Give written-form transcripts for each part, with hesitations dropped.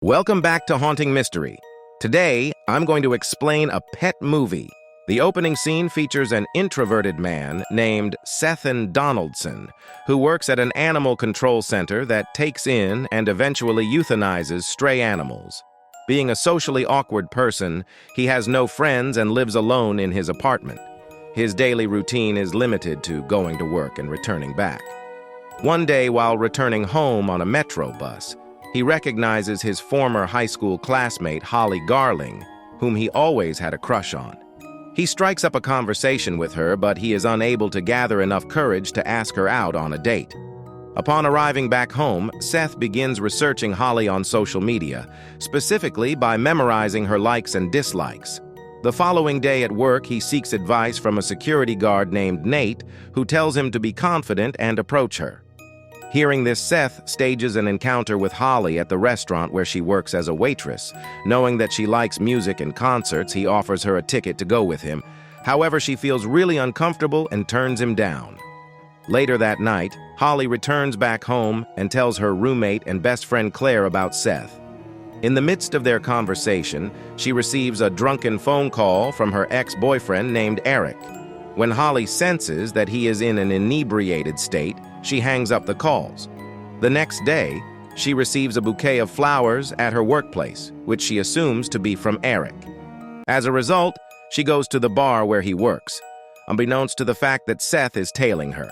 Welcome back to Haunting Mystery. Today, I'm going to explain a pet movie. The opening scene features an introverted man named Seth Donaldson, who works at an animal control center that takes in and eventually euthanizes stray animals. Being a socially awkward person, he has no friends and lives alone in his apartment. His daily routine is limited to going to work and returning back. One day, while returning home on a metro bus, he recognizes his former high school classmate, Holly Garling, whom he always had a crush on. He strikes up a conversation with her, but he is unable to gather enough courage to ask her out on a date. Upon arriving back home, Seth begins researching Holly on social media, specifically by memorizing her likes and dislikes. The following day at work, he seeks advice from a security guard named Nate, who tells him to be confident and approach her. Hearing this, Seth stages an encounter with Holly at the restaurant where she works as a waitress. Knowing that she likes music and concerts, he offers her a ticket to go with him. However, she feels really uncomfortable and turns him down. Later that night, Holly returns back home and tells her roommate and best friend Claire about Seth. In the midst of their conversation, she receives a drunken phone call from her ex-boyfriend named Eric. When Holly senses that he is in an inebriated state, she hangs up the calls. The next day, she receives a bouquet of flowers at her workplace, which she assumes to be from Eric. As a result, she goes to the bar where he works, unbeknownst to the fact that Seth is tailing her.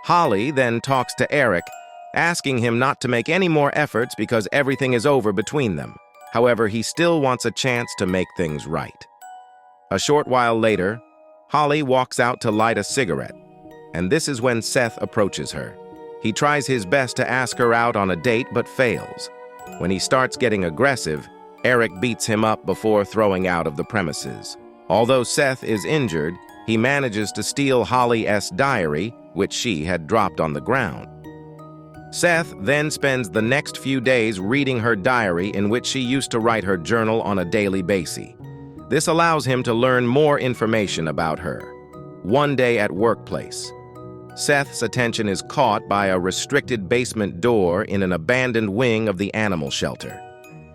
Holly then talks to Eric, asking him not to make any more efforts because everything is over between them. However, he still wants a chance to make things right. A short while later, Holly walks out to light a cigarette, and this is when Seth approaches her. He tries his best to ask her out on a date but fails. When he starts getting aggressive, Eric beats him up before throwing out of the premises. Although Seth is injured, he manages to steal Holly's diary, which she had dropped on the ground. Seth then spends the next few days reading her diary, in which she used to write her journal on a daily basis. This allows him to learn more information about her. One day at workplace, Seth's attention is caught by a restricted basement door in an abandoned wing of the animal shelter.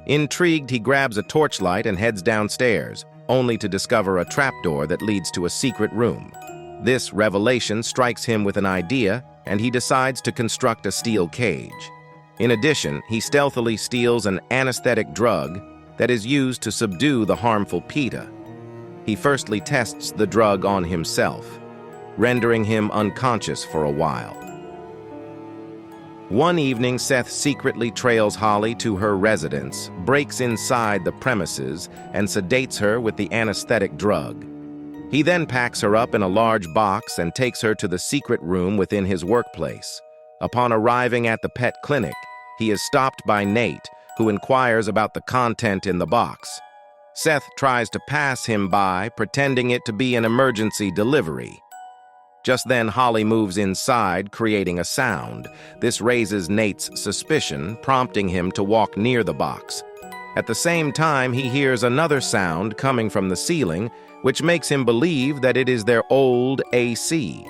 Intrigued, he grabs a torchlight and heads downstairs, only to discover a trapdoor that leads to a secret room. This revelation strikes him with an idea, and he decides to construct a steel cage. In addition, he stealthily steals an anesthetic drug that is used to subdue the harmful PETA. He firstly tests the drug on himself, rendering him unconscious for a while. One evening, Seth secretly trails Holly to her residence, breaks inside the premises, and sedates her with the anesthetic drug. He then packs her up in a large box and takes her to the secret room within his workplace. Upon arriving at the pet clinic, he is stopped by Nate, who inquires about the content in the box. Seth tries to pass him by, pretending it to be an emergency delivery. Just then, Holly moves inside, creating a sound. This raises Nate's suspicion, prompting him to walk near the box. At the same time, he hears another sound coming from the ceiling, which makes him believe that it is their old AC.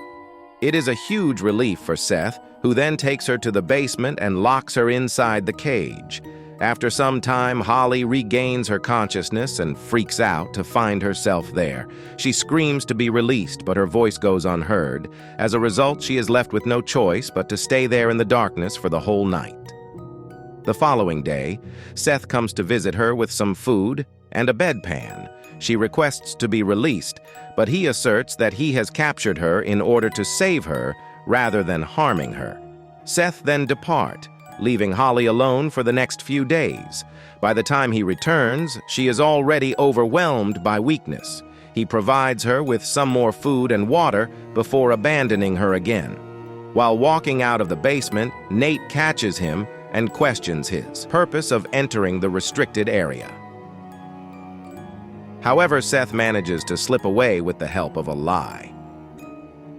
It is a huge relief for Seth, who then takes her to the basement and locks her inside the cage. After some time, Holly regains her consciousness and freaks out to find herself there. She screams to be released, but her voice goes unheard. As a result, she is left with no choice but to stay there in the darkness for the whole night. The following day, Seth comes to visit her with some food and a bedpan. She requests to be released, but he asserts that he has captured her in order to save her rather than harming her. Seth then departs, leaving Holly alone for the next few days. By the time he returns, she is already overwhelmed by weakness. He provides her with some more food and water before abandoning her again. While walking out of the basement, Nate catches him and questions his purpose of entering the restricted area. However, Seth manages to slip away with the help of a lie.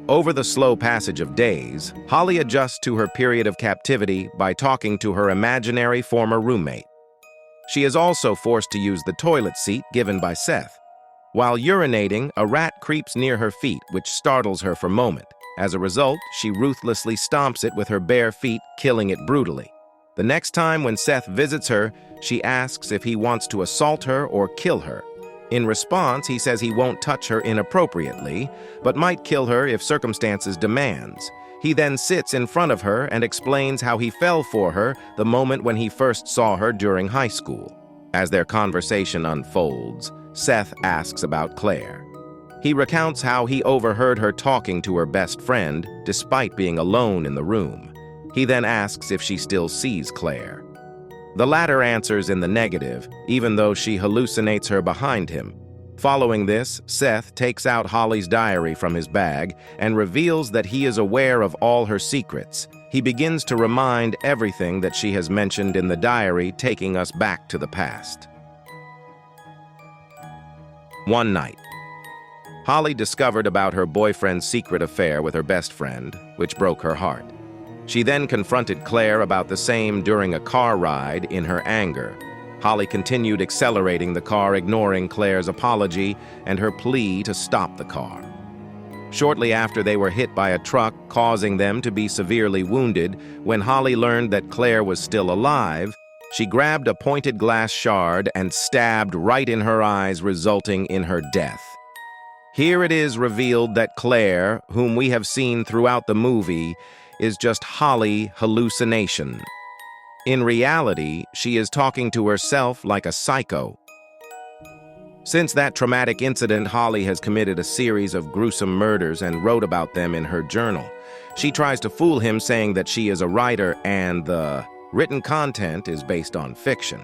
Over the slow passage of days, Holly adjusts to her period of captivity by talking to her imaginary former roommate. She is also forced to use the toilet seat given by Seth. While urinating, a rat creeps near her feet, which startles her for a moment. As a result, she ruthlessly stomps it with her bare feet, killing it brutally. The next time when Seth visits her, she asks if he wants to assault her or kill her. In response, he says he won't touch her inappropriately, but might kill her if circumstances demands. He then sits in front of her and explains how he fell for her the moment when he first saw her during high school. As their conversation unfolds, Seth asks about Claire. He recounts how he overheard her talking to her best friend despite being alone in the room. He then asks if she still sees Claire. The latter answers in the negative, even though she hallucinates her behind him. Following this, Seth takes out Holly's diary from his bag and reveals that he is aware of all her secrets. He begins to remind everything that she has mentioned in the diary, taking us back to the past. One night, Holly discovered about her boyfriend's secret affair with her best friend, which broke her heart. She then confronted Claire about the same during a car ride in her anger. Holly continued accelerating the car, ignoring Claire's apology and her plea to stop the car. Shortly after, they were hit by a truck, causing them to be severely wounded. When Holly learned that Claire was still alive, she grabbed a pointed glass shard and stabbed right in her eyes, resulting in her death. Here it is revealed that Claire, whom we have seen throughout the movie, is just Holly hallucination. In reality, she is talking to herself like a psycho. Since that traumatic incident, Holly has committed a series of gruesome murders and wrote about them in her journal. She tries to fool him, saying that she is a writer and the written content is based on fiction.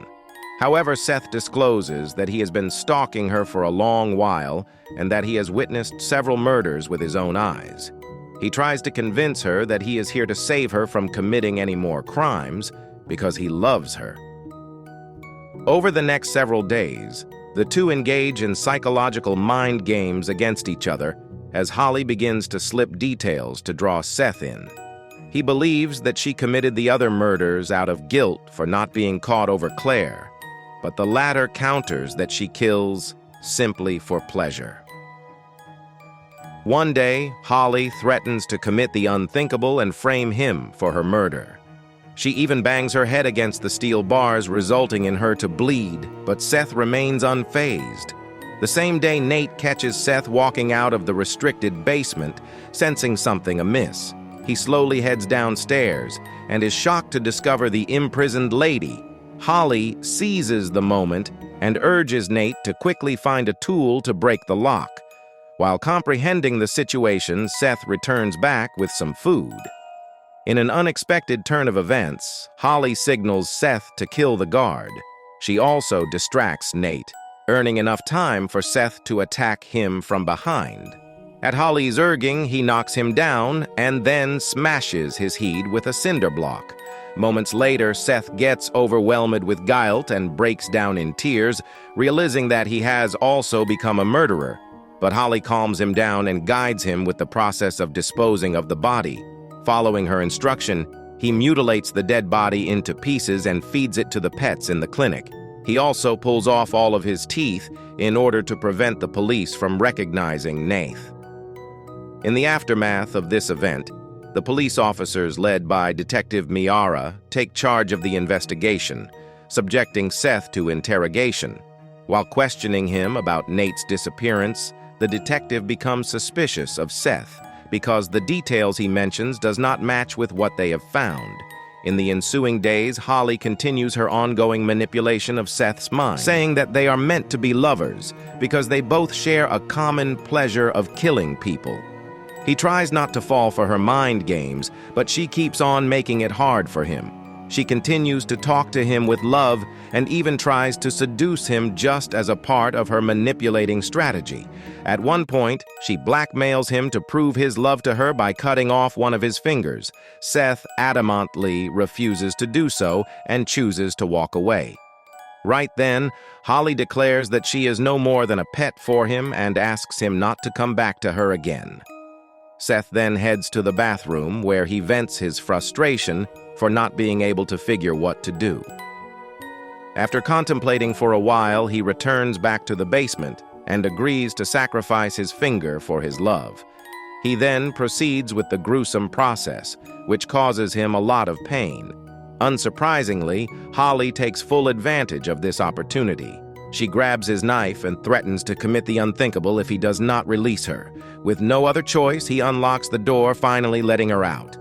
However, Seth discloses that he has been stalking her for a long while and that he has witnessed several murders with his own eyes. He tries to convince her that he is here to save her from committing any more crimes because he loves her. Over the next several days, the two engage in psychological mind games against each other as Holly begins to slip details to draw Seth in. He believes that she committed the other murders out of guilt for not being caught over Claire, but the latter counters that she kills simply for pleasure. One day, Holly threatens to commit the unthinkable and frame him for her murder. She even bangs her head against the steel bars, resulting in her to bleed, but Seth remains unfazed. The same day, Nate catches Seth walking out of the restricted basement, sensing something amiss. He slowly heads downstairs and is shocked to discover the imprisoned lady. Holly seizes the moment and urges Nate to quickly find a tool to break the lock. While comprehending the situation, Seth returns back with some food. In an unexpected turn of events, Holly signals Seth to kill the guard. She also distracts Nate, earning enough time for Seth to attack him from behind. At Holly's urging, he knocks him down and then smashes his head with a cinder block. Moments later, Seth gets overwhelmed with guilt and breaks down in tears, realizing that he has also become a murderer. But Holly calms him down and guides him with the process of disposing of the body. Following her instruction, he mutilates the dead body into pieces and feeds it to the pets in the clinic. He also pulls off all of his teeth in order to prevent the police from recognizing Nath. In the aftermath of this event, the police officers led by Detective Miara take charge of the investigation, subjecting Seth to interrogation. While questioning him about Nate's disappearance, the detective becomes suspicious of Seth because the details he mentions does not match with what they have found. In the ensuing days, Holly continues her ongoing manipulation of Seth's mind, saying that they are meant to be lovers because they both share a common pleasure of killing people. He tries not to fall for her mind games, but she keeps on making it hard for him. She continues to talk to him with love and even tries to seduce him just as a part of her manipulating strategy. At one point, she blackmails him to prove his love to her by cutting off one of his fingers. Seth adamantly refuses to do so and chooses to walk away. Right then, Holly declares that she is no more than a pet for him and asks him not to come back to her again. Seth then heads to the bathroom where he vents his frustration for not being able to figure what to do. After contemplating for a while, he returns back to the basement and agrees to sacrifice his finger for his love. He then proceeds with the gruesome process, which causes him a lot of pain. Unsurprisingly, Holly takes full advantage of this opportunity. She grabs his knife and threatens to commit the unthinkable if he does not release her. With no other choice, he unlocks the door, finally letting her out.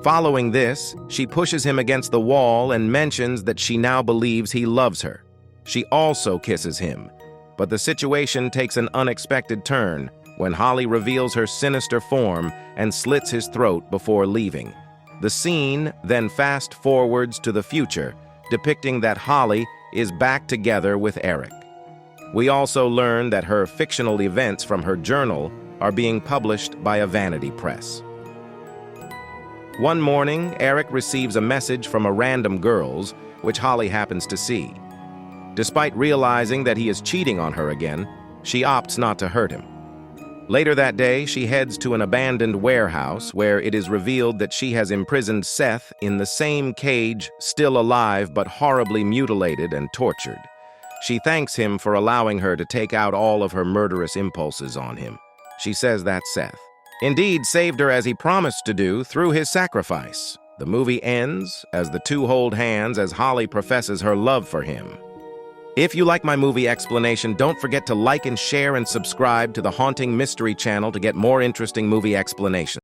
Following this, she pushes him against the wall and mentions that she now believes he loves her. She also kisses him, but the situation takes an unexpected turn when Holly reveals her sinister form and slits his throat before leaving. The scene then fast forwards to the future, depicting that Holly is back together with Eric. We also learn that her fictional events from her journal are being published by a vanity press. One morning, Eric receives a message from a random girl's, which Holly happens to see. Despite realizing that he is cheating on her again, she opts not to hurt him. Later that day, she heads to an abandoned warehouse where it is revealed that she has imprisoned Seth in the same cage, still alive but horribly mutilated and tortured. She thanks him for allowing her to take out all of her murderous impulses on him. She says that Seth indeed saved her as he promised to do through his sacrifice. The movie ends as the two hold hands as Holly professes her love for him. If you like my movie explanation, don't forget to like and share and subscribe to the Haunting Mystery channel to get more interesting movie explanations.